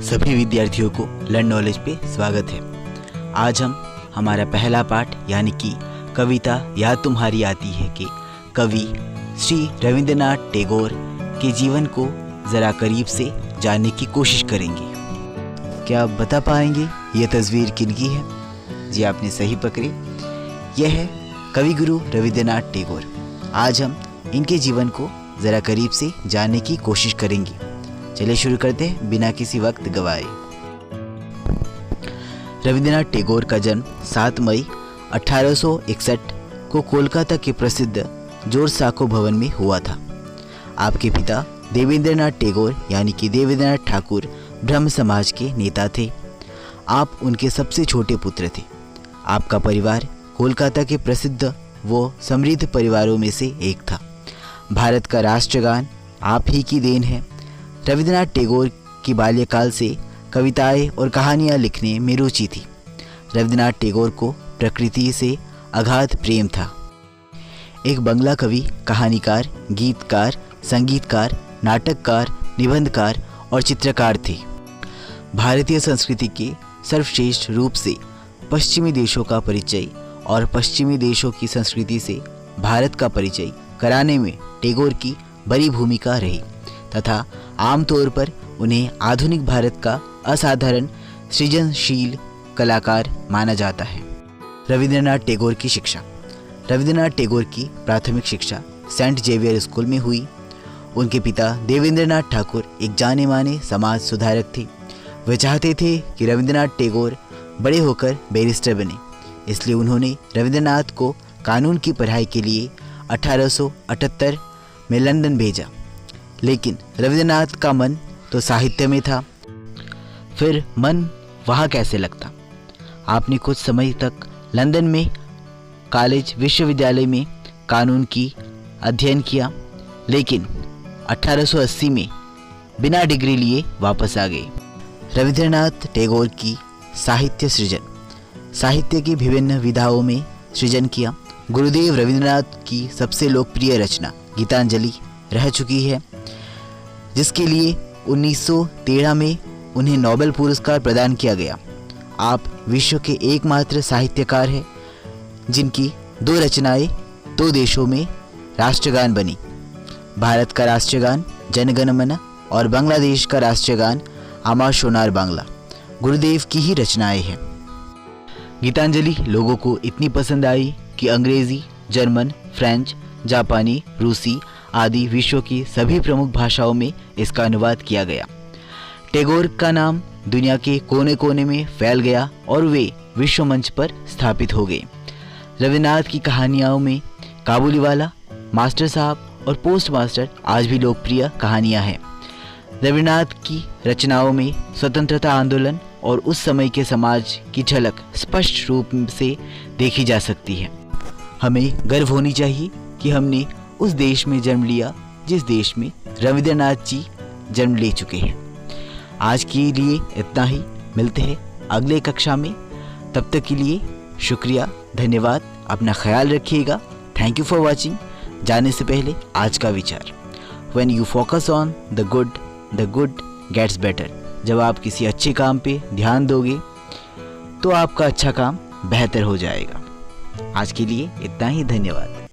सभी विद्यार्थियों को लर्न नॉलेज पे स्वागत है। आज हम हमारा पहला पाठ यानी कि कविता याद तुम्हारी आती है के कवि श्री रविंद्रनाथ टैगोर के जीवन को ज़रा करीब से जानने की कोशिश करेंगे। क्या आप बता पाएंगे ये तस्वीर किनकी है? जी आपने सही पकड़ी, यह है कवि गुरु रविंद्रनाथ टैगोर। आज हम इनके जीवन को ज़रा करीब से जानने की कोशिश करेंगे। चलिए शुरू करते हैं बिना किसी वक्त गवाए। रविंद्रनाथ टैगोर का जन्म 7 मई 1861 को कोलकाता के प्रसिद्ध जॉर्ज साको भवन में हुआ था। आपके पिता देवेंद्रनाथ टैगोर यानी कि देवेंद्रनाथ ठाकुर ब्रह्म समाज के नेता थे। आप उनके सबसे छोटे पुत्र थे। आपका परिवार कोलकाता के प्रसिद्ध व समृद्ध परिवारों में से एक था। भारत का राष्ट्रगान आप ही की देन है। रविंद्रनाथ टैगोर की बाल्यकाल से कविताएं और कहानियां लिखने में रुचि थी। रविंद्रनाथ टैगोर को प्रकृति से अगाध प्रेम था। एक बंगला कवि, कहानीकार, गीतकार, संगीतकार, नाटककार, निबंधकार और चित्रकार थे। भारतीय संस्कृति के सर्वश्रेष्ठ रूप से पश्चिमी देशों का परिचय और पश्चिमी देशों की संस्कृति से भारत का परिचय कराने में टैगोर की बड़ी भूमिका रही तथा आमतौर पर उन्हें आधुनिक भारत का असाधारण सृजनशील कलाकार माना जाता है। रविंद्रनाथ टैगोर की शिक्षा। रविंद्रनाथ टैगोर की प्राथमिक शिक्षा सेंट जेवियर स्कूल में हुई। उनके पिता देवेंद्रनाथ ठाकुर एक जाने माने समाज सुधारक थे। वे चाहते थे कि रविंद्रनाथ टैगोर बड़े होकर बैरिस्टर बने, इसलिए उन्होंने रविंद्रनाथ को कानून की पढ़ाई के लिए 1878 में लंदन भेजा। लेकिन रविंद्रनाथ का मन तो साहित्य में था। फिर मन वहाँ कैसे लगता? आपने कुछ समय तक लंदन में कॉलेज विश्वविद्यालय में कानून की अध्ययन किया, लेकिन 1880 में बिना डिग्री लिए वापस आ गए। रविंद्रनाथ टैगोर की साहित्य सृजन। साहित्य की विभिन्न विधाओं में सृजन किया। गुरुदेव रविंद्रनाथ की सबसे लोकप्रिय रचना गीतांजलि रह चुकी है, जिसके लिए 1913 में उन्हें नोबेल पुरस्कार प्रदान किया गया। आप विश्व के एकमात्र साहित्यकार हैं जिनकी 2 रचनाएं 2 देशों में राष्ट्रगान बनी। भारत का राष्ट्रगान जन गण मन और बांग्लादेश का राष्ट्रगान आमा सोनार बांग्ला गुरुदेव की ही रचनाएं हैं। गीतांजलि लोगों को इतनी पसंद आई कि अंग्रेजी, जर्मन, फ्रेंच, जापानी, रूसी आदि विश्व की सभी प्रमुख भाषाओं में इसका अनुवाद किया गया। टैगोर का नाम दुनिया के कोने कोने में फैल गया और वे विश्व मंच पर स्थापित हो गए। रविन्द्रनाथ की कहानियों में काबुलीवाला, मास्टर साहब और पोस्ट मास्टर आज भी लोकप्रिय कहानियां हैं। रविन्द्रनाथ की रचनाओं में स्वतंत्रता आंदोलन और उस समय के समाज की झलक स्पष्ट रूप से देखी जा सकती है। हमें गर्व होनी चाहिए कि हमने उस देश में जन्म लिया जिस देश में रविंद्रनाथ जी जन्म ले चुके हैं। आज के लिए इतना ही। मिलते हैं अगले कक्षा में। तब तक के लिए शुक्रिया, धन्यवाद। अपना ख्याल रखिएगा। Thank you for watching. जाने से पहले आज का विचार, when you focus on the good gets better. जब आप किसी अच्छे काम पे ध्यान दोगे तो आपका अच्छा काम बेहतर हो जाएगा। आज के लिए इतना ही। धन्यवाद।